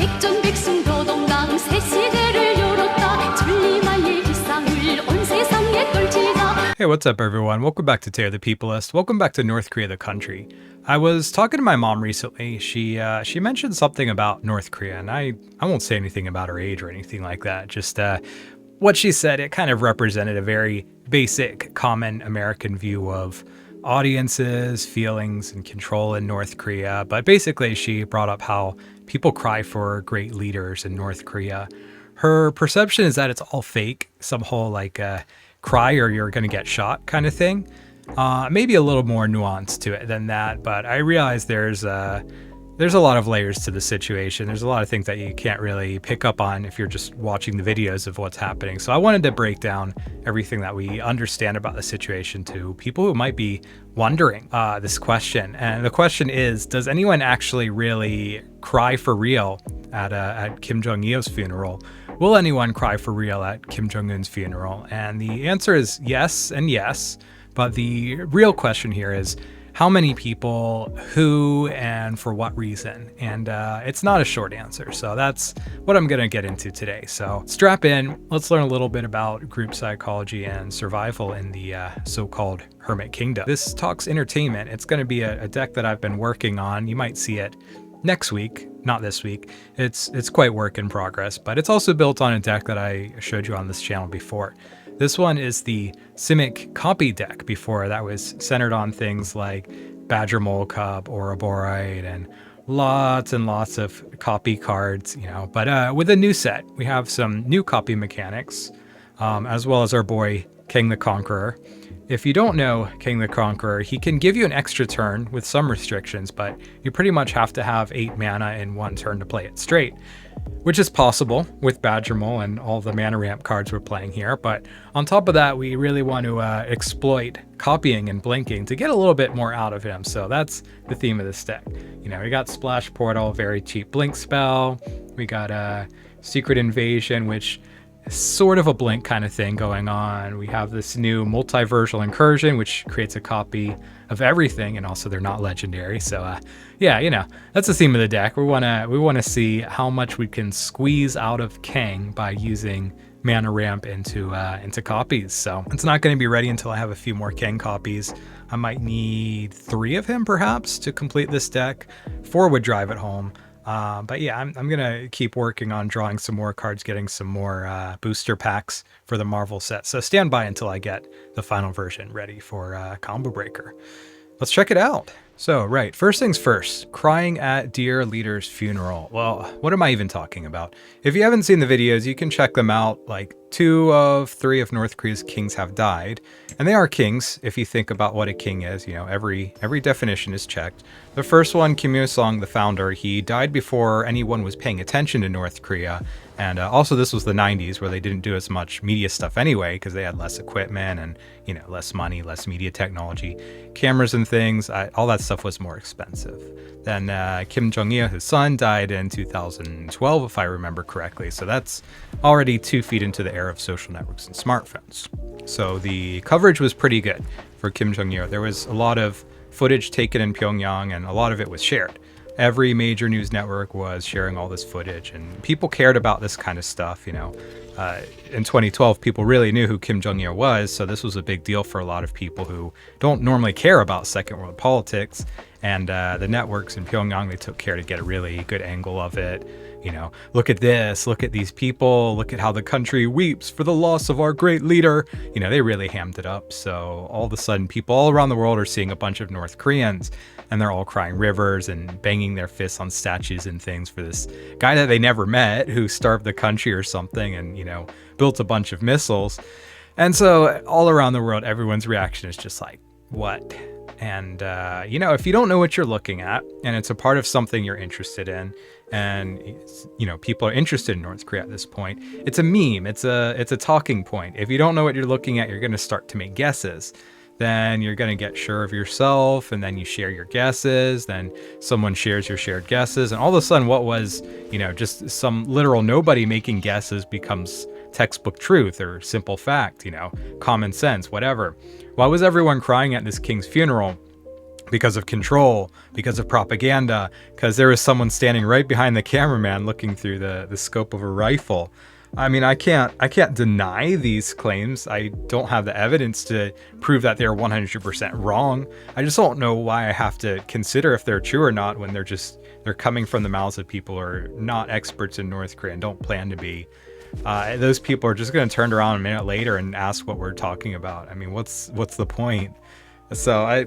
백전백승도동강 새 시대를 열었다. 천리만리의 희상을 온 세상에 떨치자. Hey, what's up everyone? Welcome back to Tear the Peopleist. Welcome back to North Korea the country. I was talking to my mom recently. She mentioned something about North Korea, and I won't say anything about her age or anything like that. Just what she said, it kind of represented a very basic, common American view of audiences, feelings, and control in North Korea. But basically, she brought up how people cry for great leaders in North Korea. Her perception is that it's all fake, some whole like cry or you're going to get shot kind of thing. Maybe a little more nuance to it than that, but I realize there's a lot of layers to the situation. There's a lot of things that you can't really pick up on if you're just watching the videos of what's happening. So I wanted to break down everything that we understand about the situation to people who might be wondering this question. And the question is, does anyone actually really cry for real at Kim Jong-il's funeral? Will anyone cry for real at Kim Jong-un's funeral? And the answer is yes and yes. But the real question here is, how many people, who, and for what reason? And it's not a short answer. So that's what I'm going to get into today. So strap in. Let's learn a little bit about group psychology and survival in the so-called Hermit Kingdom. This talks entertainment. It's going to be a deck that I've been working on. You might see it next week, not this week. It's quite work in progress, but it's also built on a deck that I showed you on this channel before. This one is the Simic copy deck. Before that was centered on things like Badger Mole Cup, Ouroborite, and lots and lots of copy cards, But with a new set, we have some new copy mechanics, as well as our boy Kang the Conqueror. If you don't know Kang the Conqueror, he can give you an extra turn with some restrictions, but you pretty much have to have 8 mana in one turn to play it straight, which is possible with Badger Mole and all the mana ramp cards we're playing here. But on top of that, we really want to exploit copying and blinking to get a little bit more out of him. So that's the theme of this deck. We got Splash Portal, very cheap blink spell. We got Secret Invasion, which sort of a blink kind of thing going on. We have this new multiversal incursion, which creates a copy of everything, and also they're not legendary. So yeah, that's the theme of the deck. We want to see how much we can squeeze out of Kang by using mana ramp into copies. So it's not going to be ready until I have a few more Kang copies. I might need 3 of him perhaps to complete this deck. 4 would drive it home. But yeah, I'm going to keep working on drawing some more cards, getting some more booster packs for the Marvel set. So stand by until I get the final version ready for Combo Breaker. Let's check it out. So, right, first things first, crying at dear leader's funeral. Well, what am I even talking about? If you haven't seen the videos, you can check them out. Like 2 of 3 of North Korea's kings have died, and they are kings. If you think about what a king is, every definition is checked. The first one, Kim Il-sung, the founder, he died before anyone was paying attention to North Korea. And also this was the 90s where they didn't do as much media stuff anyway, because they had less equipment and, less money, less media technology, cameras and things. All that stuff was more expensive. Then Kim Jong-il, his son, died in 2012, if I remember correctly. So that's already 2 feet into the era of social networks and smartphones. So the coverage was pretty good for Kim Jong-il. There was a lot of footage taken in Pyongyang, and a lot of it was shared. Every major news network was sharing all this footage, and people cared about this kind of stuff. In 2012, people really knew who Kim Jong-il was, so this was a big deal for a lot of people who don't normally care about Second World politics. And the networks in Pyongyang, they took care to get a really good angle of it. Look at this, look at these people, look at how the country weeps for the loss of our great leader. They really hammed it up. So all of a sudden, people all around the world are seeing a bunch of North Koreans, and they're all crying rivers and banging their fists on statues and things for this guy that they never met, who starved the country or something and, built a bunch of missiles. And so all around the world, everyone's reaction is just like, what? And, if you don't know what you're looking at, and it's a part of something you're interested in, and, people are interested in North Korea at this point, it's a meme, it's a talking point. If you don't know what you're looking at, you're going to start to make guesses. Then you're going to get sure of yourself, and then you share your guesses, then someone shares your shared guesses, and all of a sudden what was, just some literal nobody making guesses becomes textbook truth or simple fact, common sense, whatever. Why was everyone crying at this king's funeral? because of control, because of propaganda, because there was someone standing right behind the cameraman looking through the scope of a rifle. I mean, I can't deny these claims. I don't have the evidence to prove that they're 100% wrong. I just don't know why I have to consider if they're true or not when they're coming from the mouths of people who are not experts in North Korea and don't plan to be. Those people are just going to turn around a minute later and ask what we're talking about. I mean, what's the point? So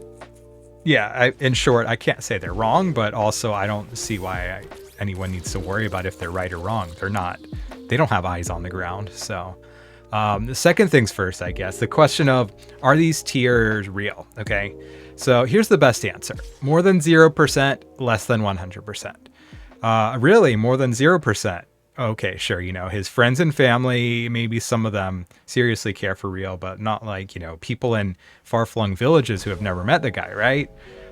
in short, I can't say they're wrong, but also I don't see why anyone needs to worry about if they're right or wrong. They're not. They don't have eyes on the ground. So the second things first, I guess, the question of, are these tiers real? Okay, so here's the best answer. More than 0%, less than 100%. Really, more than 0%. Okay, sure, his friends and family, maybe some of them seriously care for real, but not like, people in far-flung villages who have never met the guy, right?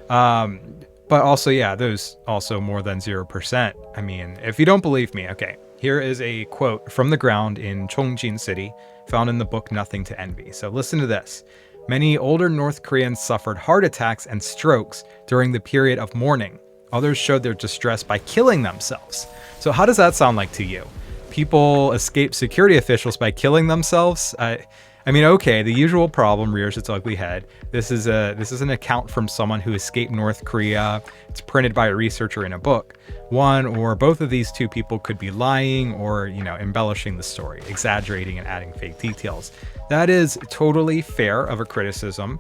But also, those also more than 0%. I mean, if you don't believe me, okay, here is a quote from the ground in Chongjin City, found in the book Nothing to Envy. So listen to this. Many older North Koreans suffered heart attacks and strokes during the period of mourning. Others showed their distress by killing themselves. So how does that sound like to you? People escape security officials by killing themselves? I mean, okay, the usual problem rears its ugly head. This is an account from someone who escaped North Korea. It's printed by a researcher in a book. One or both of these two people could be lying or, embellishing the story, exaggerating and adding fake details. That is totally fair of a criticism.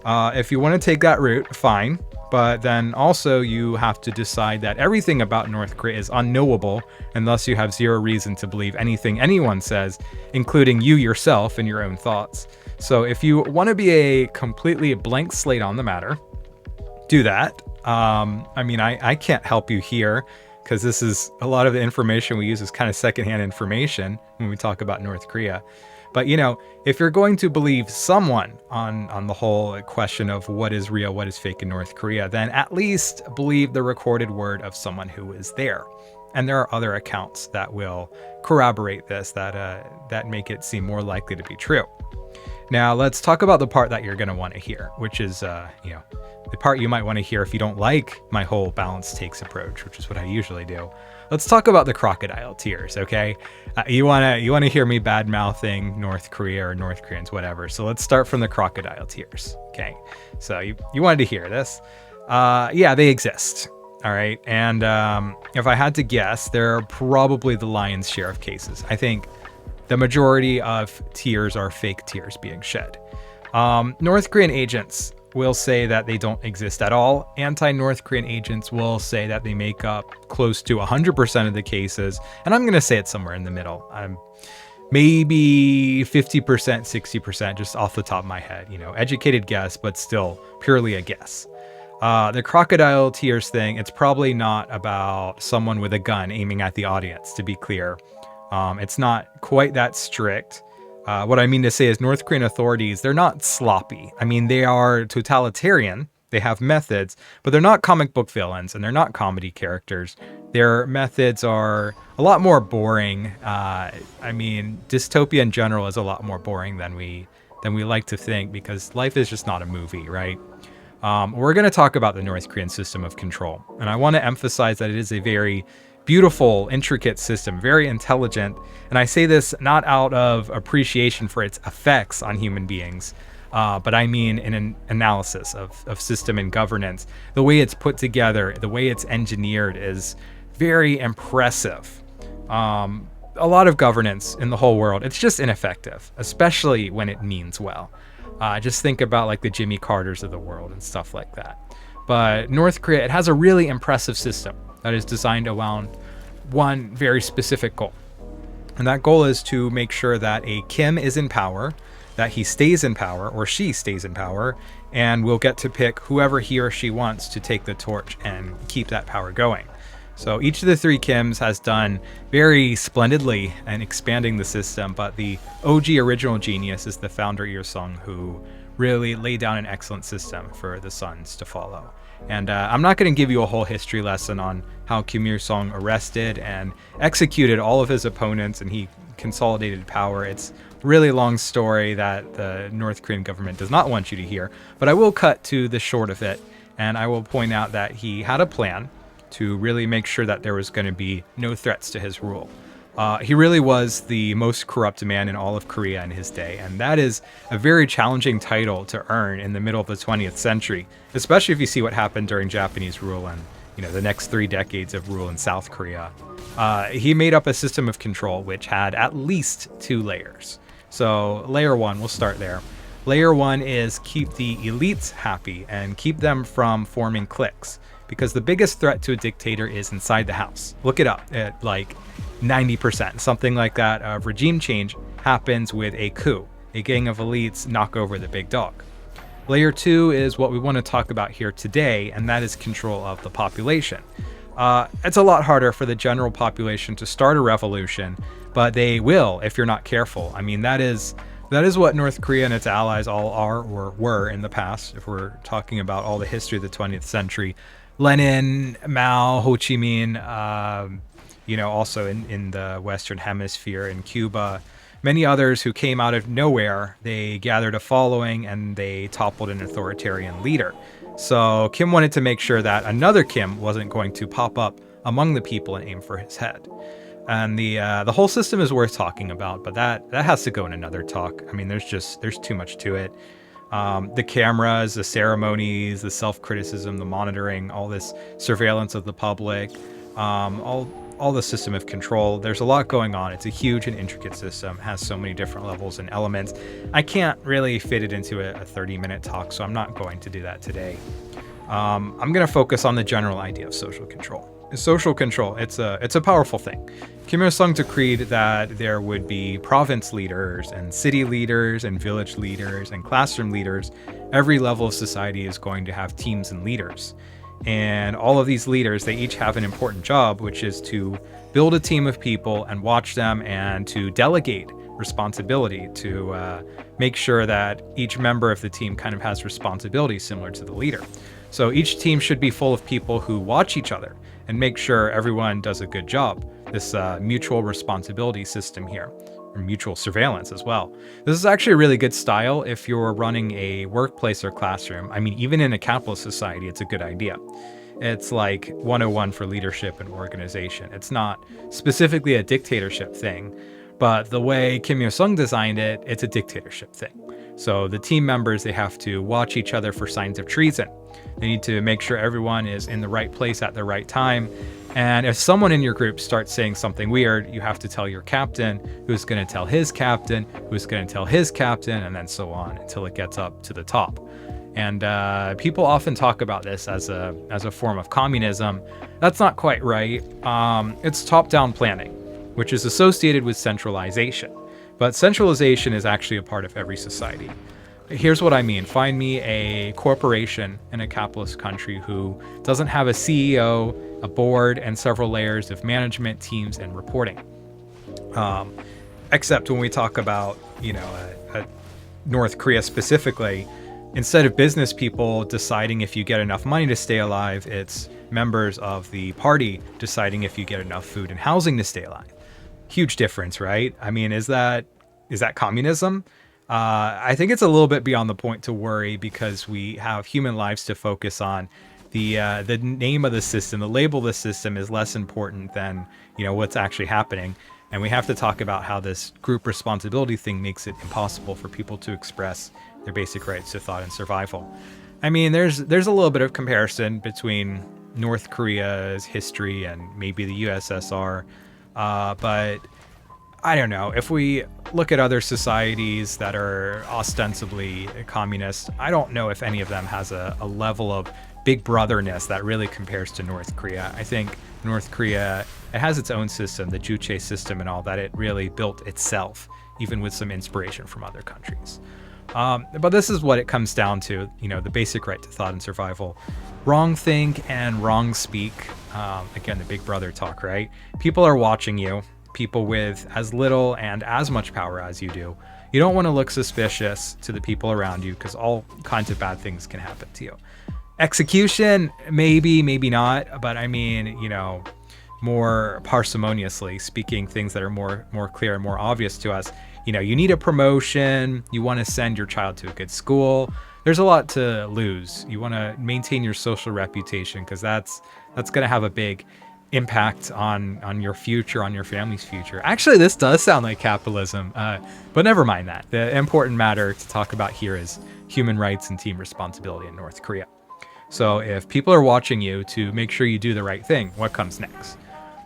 If you want to take that route, fine. But then also you have to decide that everything about North Korea is unknowable, and thus you have zero reason to believe anything anyone says, including you yourself and your own thoughts. So if you want to be a completely blank slate on the matter, do that. I mean, I can't help you here because this is a lot of the information we use is kind of secondhand information when we talk about North Korea. But, if you're going to believe someone on the whole question of what is real, what is fake in North Korea, then at least believe the recorded word of someone who was there. And there are other accounts that will corroborate this, that make it seem more likely to be true. Now, let's talk about the part that you're going to want to hear, which is, the part you might want to hear if you don't like my whole balanced takes approach, which is what I usually do. Let's talk about the crocodile tears, okay? You wanna hear me bad mouthing North Korea or North Koreans, whatever. So let's start from the crocodile tears, okay? So you wanted to hear this? Yeah, they exist. All right, and if I had to guess, they're probably the lion's share of cases. I think the majority of tears are fake tears being shed. North Korean agents will say that they don't exist at all. Anti-North Korean agents will say that they make up close to 100% of the cases. And I'm going to say it's somewhere in the middle. Maybe 50%, 60%, just off the top of my head. Educated guess, but still purely a guess. The crocodile tears thing, it's probably not about someone with a gun aiming at the audience, to be clear. It's not quite that strict. What I mean to say is North Korean authorities, they're not sloppy. I mean, they are totalitarian. They have methods, but they're not comic book villains and they're not comedy characters. Their methods are a lot more boring. I mean, dystopia in general is a lot more boring than we like to think because life is just not a movie, right? We're going to talk about the North Korean system of control. And I want to emphasize that it is a very beautiful, intricate system, very intelligent. And I say this not out of appreciation for its effects on human beings, but I mean in an analysis of system and governance. The way it's put together, the way it's engineered is very impressive. A lot of governance in the whole world, it's just ineffective, especially when it means well. Just think about like the Jimmy Carters of the world and stuff like that. But North Korea, it has a really impressive system that is designed around one very specific goal. And that goal is to make sure that a Kim is in power, that he stays in power or she stays in power, and will get to pick whoever he or she wants to take the torch and keep that power going. So each of the three Kims has done very splendidly in expanding the system, but the OG original genius is the founder Il-sung, who really laid down an excellent system for the sons to follow. And I'm not going to give you a whole history lesson on how Kim Il-sung arrested and executed all of his opponents and he consolidated power. It's a really long story that the North Korean government does not want you to hear, but I will cut to the short of it And I will point out that he had a plan to really make sure that there was going to be no threats to his rule. He really was the most corrupt man in all of Korea in his day, and that is a very challenging title to earn in the middle of the 20th century, especially if you see what happened during Japanese rule and the next 3 decades of rule in South Korea. He made up a system of control which had at least 2 layers. So layer 1, we'll start there. Layer 1 is keep the elites happy and keep them from forming cliques, because the biggest threat to a dictator is inside the house. Look it up. At like 90%, something like that, of regime change happens with a coup. A gang of elites knock over the big dog. Layer 2 is what we want to talk about here today, and that is control of the population. It's a lot harder for the general population to start a revolution, but they will if you're not careful. I mean, that is what North Korea and its allies all are or were in the past, if we're talking about all the history of the 20th century. Lenin, Mao, Ho Chi Minh, also in the Western Hemisphere, in Cuba, many others who came out of nowhere. They gathered a following and they toppled an authoritarian leader. So Kim wanted to make sure that another Kim wasn't going to pop up among the people and aim for his head. And the whole system is worth talking about, but that has to go in another talk. I mean, there's too much to it. The cameras, the ceremonies, the self-criticism, the monitoring, all this surveillance of the public, all the system of control. There's a lot going on. It's a huge and intricate system, has so many different levels and elements. I can't really fit it into a 30-minute talk, so I'm not going to do that today. I'm going to focus on the general idea of social control. Social control, it's a powerful thing. Kim Il-sung decreed that there would be province leaders and city leaders and village leaders and classroom leaders. Every level of society is going to have teams and leaders. And all of these leaders, they each have an important job, which is to build a team of people and watch them, and to delegate responsibility, to make sure that each member of the team kind of has responsibility similar to the leader. So each team should be full of people who watch each other and make sure everyone does a good job. This mutual responsibility system here, or mutual surveillance as well. This is actually a really good style if you're running a workplace or classroom. I mean, even in a capitalist society, it's a good idea. It's like 101 for leadership and organization. It's not specifically a dictatorship thing, but the way Kim Il-sung designed it, it's a dictatorship thing. So the team members, they have to watch each other for signs of treason. They need to make sure everyone is in the right place at the right time. And if someone in your group starts saying something weird, you have to tell your captain, who's going to tell his captain, who's going to tell his captain, and then so on until it gets up to the top. And people often talk about this as a form of communism. That's not quite right. It's top-down planning, which is associated with centralization. But centralization is actually a part of every society. Here's what I mean. Find me a corporation in a capitalist country who doesn't have a CEO, a board, and several layers of management, teams, and reporting. Except when we talk about, North Korea specifically, instead of business people deciding if you get enough money to stay alive, it's members of the party deciding if you get enough food and housing to stay alive. Huge difference, right? I mean, is that communism? I think it's a little bit beyond the point to worry, because we have human lives to focus on. The name of the system, the label of the system is less important than, what's actually happening. And we have to talk about how this group responsibility thing makes it impossible for people to express their basic rights to thought and survival. I mean, there's a little bit of comparison between North Korea's history and maybe the USSR, but I don't know. If we look at other societies that are ostensibly communist, I don't know if any of them has a level of big brotherness that really compares to North Korea. I think North Korea, it has its own system, the Juche system and all that. It really built itself, even with some inspiration from other countries. But this is what it comes down to, the basic right to thought and survival. Wrong think and wrong speak. Again, the big brother talk, right? People are watching you. People with as little and as much power as you do. You don't want to look suspicious to the people around you, because all kinds of bad things can happen to you. Execution, maybe not, but I mean, more parsimoniously speaking, things that are more clear and more obvious to us. You need a promotion, you want to send your child to a good school, there's a lot to lose. You want to maintain your social reputation because that's going to have a big impact on your future, on your family's future. Actually, this does sound like capitalism, but never mind that. The important matter to talk about here is human rights and team responsibility in North Korea. So if people are watching you to make sure you do the right thing, what comes next?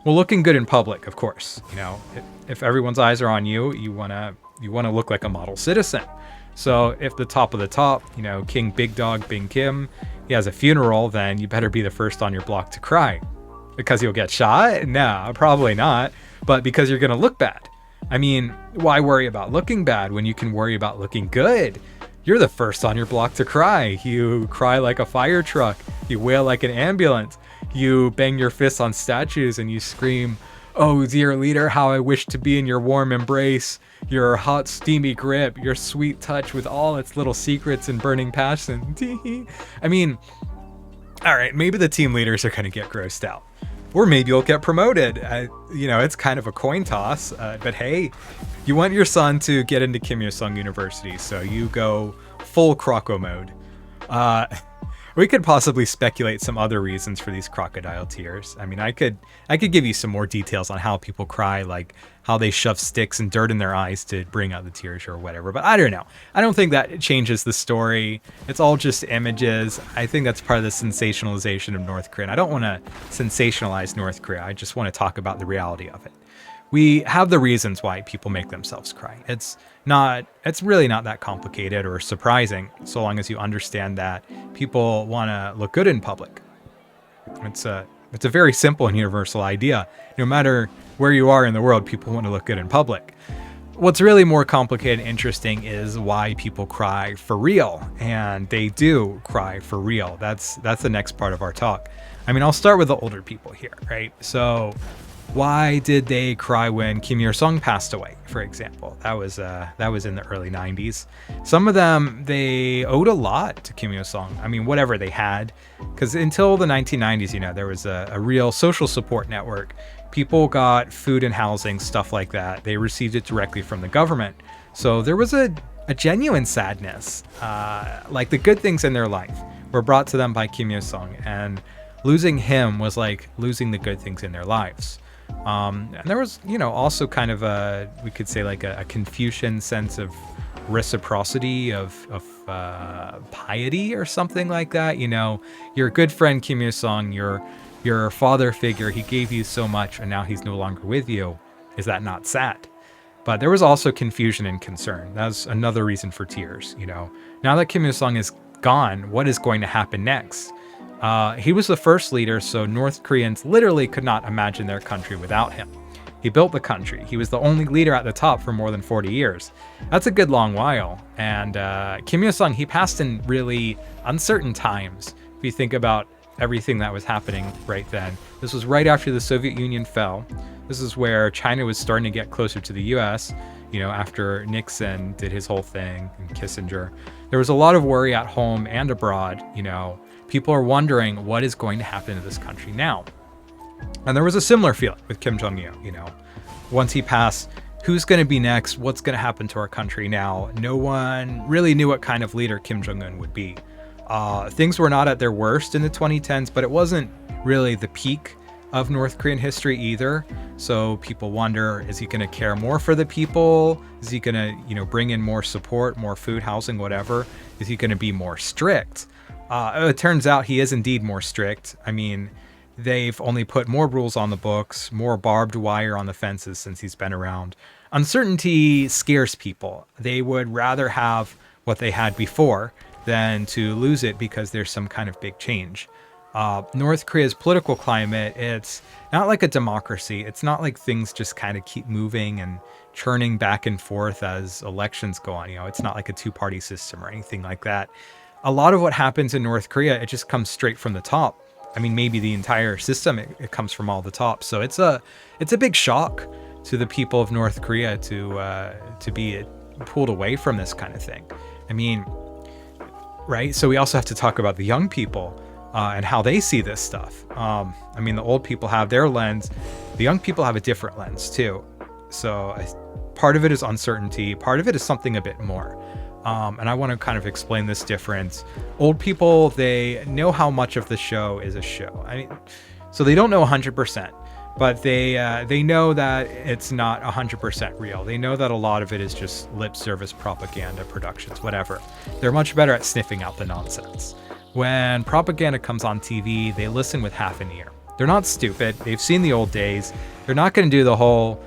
Well, looking good in public, of course. You know, if everyone's eyes are on you, you wanna look like a model citizen. So if the top of the top, you know, King Big Dog Bing Kim, he has a funeral, then you better be the first on your block to cry. Because you'll get shot? No, probably not. But because you're gonna look bad. I mean, why worry about looking bad when you can worry about looking good? You're the first on your block to cry. You cry like a fire truck. You wail like an ambulance. You bang your fists on statues and you scream, "Oh, dear leader, how I wish to be in your warm embrace, your hot, steamy grip, your sweet touch with all its little secrets and burning passion." I mean, all right, maybe the team leaders are going to get grossed out. Or maybe you'll get promoted. You know, it's kind of a coin toss. But hey, you want your son to get into Kim Il-sung University, so you go full croco mode. We could possibly speculate some other reasons for these crocodile tears. I mean, I could give you some more details on how people cry, like how they shove sticks and dirt in their eyes to bring out the tears or whatever. But I don't know. I don't think that changes the story. It's all just images. I think that's part of the sensationalization of North Korea. And I don't want to sensationalize North Korea. I just want to talk about the reality of it. We have the reasons why people make themselves cry. It's really not that complicated or surprising, so long as you understand that people want to look good in public. It's a very simple and universal idea. No matter where you are in the world, people want to look good in public. What's really more complicated and interesting is why people cry for real, and they do cry for real. That's the next part of our talk. I mean, I'll start with the older people here, right? So why did they cry when Kim Il-sung passed away, for example? That was in the early 90s. Some of them, they owed a lot to Kim Il-sung. I mean, whatever they had, because until the 1990s, you know, there was a real social support network. People got food and housing, stuff like that. They received it directly from the government. So there was a genuine sadness. Like the good things in their life were brought to them by Kim Il-sung, and losing him was like losing the good things in their lives. And there was, you know, also kind of we could say like a Confucian sense of reciprocity, of piety or something like that. You know, your good friend Kim Il-sung, your father figure, he gave you so much and now he's no longer with you. Is that not sad? But there was also confusion and concern. That's another reason for tears. You know, now that Kim Il-sung is gone, what is going to happen next? He was the first leader, so North Koreans literally could not imagine their country without him. He built the country. He was the only leader at the top for more than 40 years. That's a good long while. And Kim Il-sung, he passed in really uncertain times. If you think about everything that was happening right then. This was right after the Soviet Union fell. This is where China was starting to get closer to the US, you know, after Nixon did his whole thing and Kissinger. There was a lot of worry at home and abroad, you know. People are wondering what is going to happen to this country now. And there was a similar feeling with Kim Jong-il, you know. Once he passed, who's going to be next? What's going to happen to our country now? No one really knew what kind of leader Kim Jong-un would be. Things were not at their worst in the 2010s, but it wasn't really the peak of North Korean history either. So people wonder, is he going to care more for the people? Is he going to, you know, bring in more support, more food, housing, whatever? Is he going to be more strict? It turns out he is indeed more strict. I mean, they've only put more rules on the books, more barbed wire on the fences since he's been around. Uncertainty scares people. They would rather have what they had before than to lose it because there's some kind of big change. North Korea's political climate, it's not like a democracy. It's not like things just kind of keep moving and churning back and forth as elections go on. You know, it's not like a two-party system or anything like that. A lot of what happens in North Korea, it just comes straight from the top. I mean, maybe the entire system, it comes from all the top. So it's a big shock to the people of North Korea to be pulled away from this kind of thing. I mean, right? So we also have to talk about the young people and how they see this stuff. I mean, the old people have their lens. The young people have a different lens too. So part of it is uncertainty. Part of it is something a bit more. And I want to kind of explain this difference. Old people, they know how much of the show is a show. I mean, so they don't know 100%, but they know that it's not 100% real. They know that a lot of it is just lip service propaganda productions, whatever. They're much better at sniffing out the nonsense. When propaganda comes on TV, they listen with half an ear. They're not stupid. They've seen the old days. They're not going to do the whole,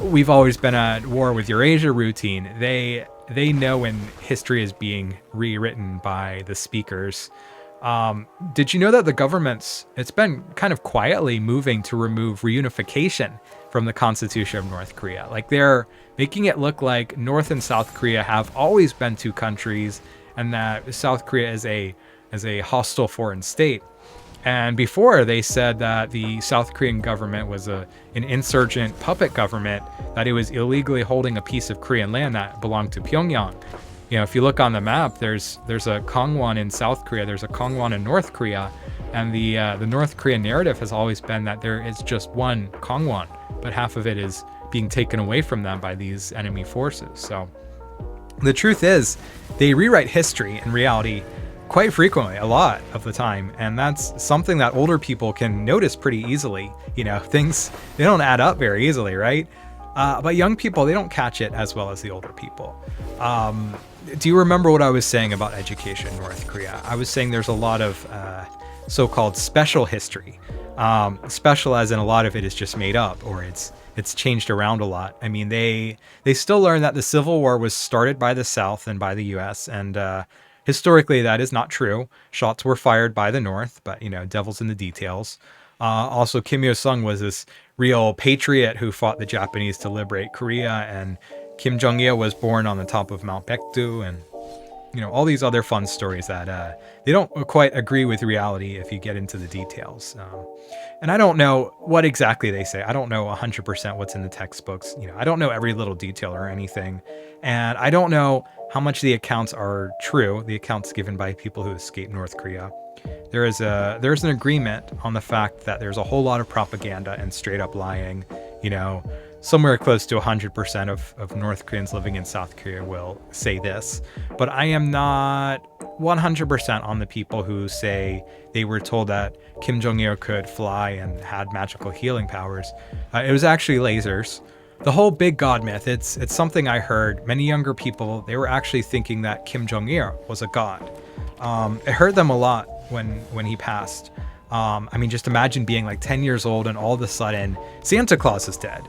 we've always been at war with Eurasia routine. They know when history is being rewritten by the speakers. Did you know that the it's been kind of quietly moving to remove reunification from the Constitution of North Korea? Like they're making it look like North and South Korea have always been two countries, and that South Korea is a hostile foreign state. And before, they said that the South Korean government was an insurgent puppet government, that it was illegally holding a piece of Korean land that belonged to Pyongyang. If you look on the map, there's a Kangwon in South Korea, there's a Kangwon in North Korea, and the North Korean narrative has always been that there is just one Kangwon, but half of it is being taken away from them by these enemy forces. So the truth is, they rewrite history and reality quite frequently, a lot of the time, and that's something that older people can notice pretty easily. Things, they don't add up very easily, right? But young people, they don't catch it as well as the older people. Do you remember what I was saying about education in North Korea? I was saying there's a lot of so-called special history. Special as in a lot of it is just made up, or it's changed around a lot. I mean, they still learn that the Civil War was started by the South and by the US, and historically, that is not true. Shots were fired by the North, but, devil's in the details. Also, Kim Il-sung was this real patriot who fought the Japanese to liberate Korea, and Kim Jong-il was born on the top of Mount Baekdu, and, all these other fun stories that they don't quite agree with reality if you get into the details. And I don't know what exactly they say. I don't know 100% what's in the textbooks. I don't know every little detail or anything. And I don't know how much the accounts are true, the accounts given by people who escaped North Korea. There's an agreement on the fact that there's a whole lot of propaganda and straight up lying. Somewhere close to 100% of North Koreans living in South Korea will say this. But I am not 100% on the people who say they were told that Kim Jong-il could fly and had magical healing powers. It was actually lasers. The whole big God myth, it's something I heard. Many younger people, they were actually thinking that Kim Jong-il was a god. It hurt them a lot when he passed. Just imagine being like 10 years old and all of a sudden Santa Claus is dead.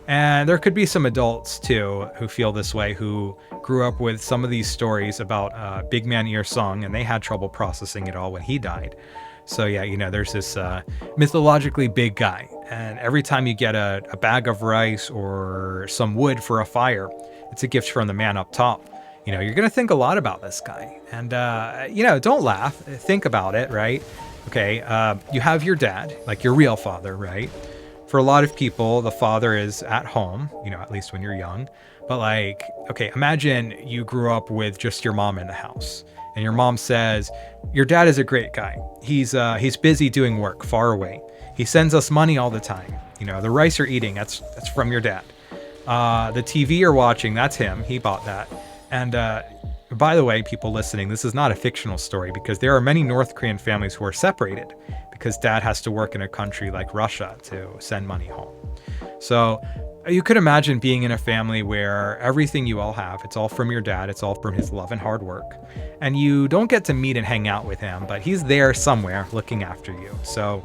And there could be some adults too who feel this way, who grew up with some of these stories about Big Man Il-sung, and they had trouble processing it all when he died. So yeah, there's this mythologically big guy, and every time you get a bag of rice or some wood for a fire, it's a gift from the man up top. You're gonna think a lot about this guy, and don't laugh, think about it, right? Okay, you have your dad, like your real father, right? For a lot of people, the father is at home, at least when you're young. But imagine you grew up with just your mom in the house, and your mom says, your dad is a great guy. He's busy doing work far away. He sends us money all the time. The rice you're eating, that's from your dad. The TV you're watching, that's him. He bought that. And by the way, people listening, this is not a fictional story, because there are many North Korean families who are separated because dad has to work in a country like Russia to send money home. So you could imagine being in a family where everything you all have, it's all from your dad, it's all from his love and hard work. And you don't get to meet and hang out with him, but he's there somewhere looking after you. So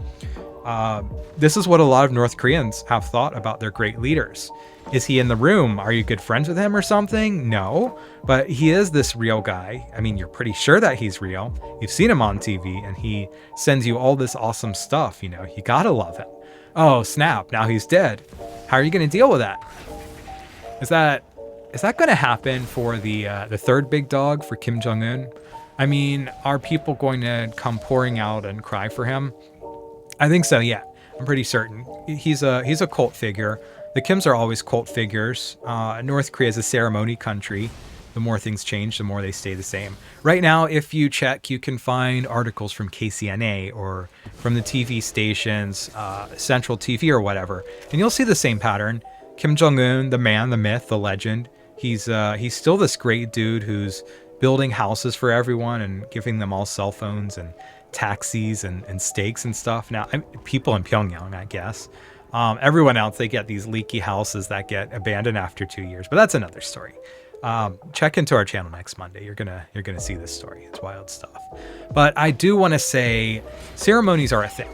this is what a lot of North Koreans have thought about their great leaders. Is he in the room? Are you good friends with him or something? No, but he is this real guy. You're pretty sure that he's real. You've seen him on TV, and he sends you all this awesome stuff. You gotta love him. Oh, snap, now he's dead. How are you gonna deal with that? Is that gonna happen for the third big dog, for Kim Jong-un? Are people going to come pouring out and cry for him? I think so, yeah. I'm pretty certain. He's a cult figure. The Kims are always cult figures. North Korea is a ceremony country. The more things change, the more they stay the same. Right now, if you check, you can find articles from KCNA or from the TV stations, Central TV or whatever, and you'll see the same pattern. Kim Jong-un, the man, the myth, the legend, He's still this great dude who's building houses for everyone and giving them all cell phones and taxis and steaks and stuff. Now, people in Pyongyang, I guess. Everyone else, they get these leaky houses that get abandoned after 2 years, but that's another story. Check into our channel next Monday. You're gonna see this story. It's wild stuff. But I do want to say ceremonies are a thing.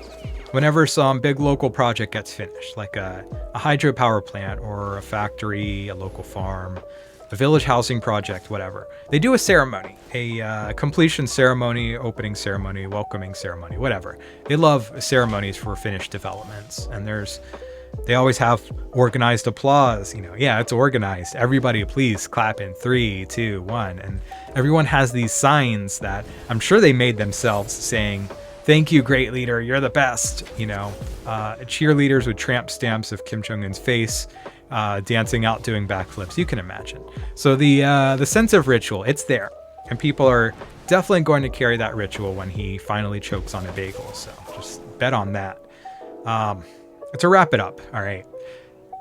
Whenever some big local project gets finished, like a hydropower plant or a factory, a local farm, a village housing project, whatever, they do a ceremony, a completion ceremony, opening ceremony, welcoming ceremony, whatever. They love ceremonies for finished developments, and they always have organized applause. Yeah, it's organized. Everybody, please clap in 3, 2, 1, and everyone has these signs that I'm sure they made themselves saying, "Thank you, great leader. You're the best." Cheerleaders with tramp stamps of Kim Jong-un's face, dancing out, doing backflips. You can imagine. So the sense of ritual, it's there, and people are definitely going to carry that ritual when he finally chokes on a bagel. So just bet on that. To wrap it up, all right.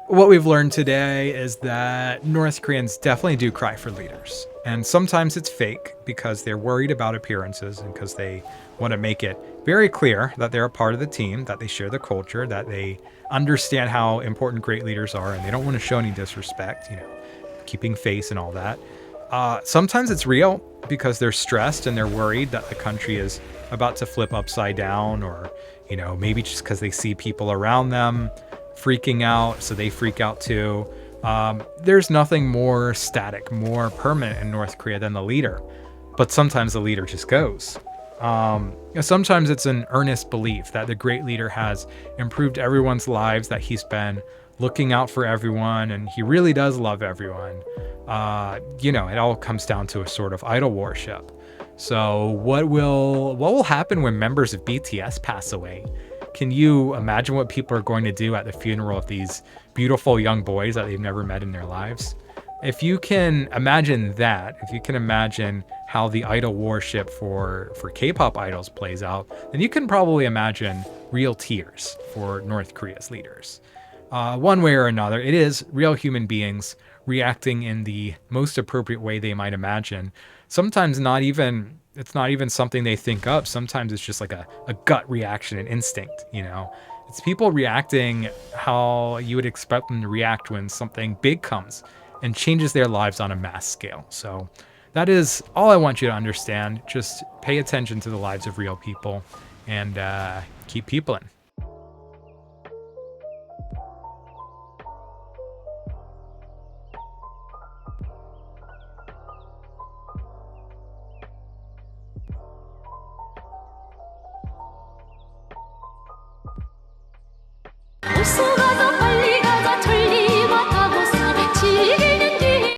What we've learned today is that North Koreans definitely do cry for leaders. And sometimes it's fake because they're worried about appearances and because they want to make it very clear that they're a part of the team, that they share the culture, that they understand how important great leaders are, and they don't want to show any disrespect, keeping face and all that. Sometimes it's real because they're stressed and they're worried that the country is about to flip upside down, or, maybe just because they see people around them freaking out, so they freak out too. There's nothing more static, more permanent in North Korea than the leader, but sometimes the leader just goes. Sometimes it's an earnest belief that the great leader has improved everyone's lives, that he's been looking out for everyone, and he really does love everyone. It all comes down to a sort of idol worship. So what will happen when members of BTS pass away? Can you imagine what people are going to do at the funeral of these beautiful young boys that they've never met in their lives? If you can imagine that, if you can imagine how the idol worship for K-pop idols plays out, then you can probably imagine real tears for North Korea's leaders. One way or another, it is real human beings reacting in the most appropriate way they might imagine. Sometimes it's not even something they think up. Sometimes it's just like a gut reaction, an instinct, It's people reacting how you would expect them to react when something big comes and changes their lives on a mass scale. So that is all I want you to understand. Just pay attention to the lives of real people and keep peopling.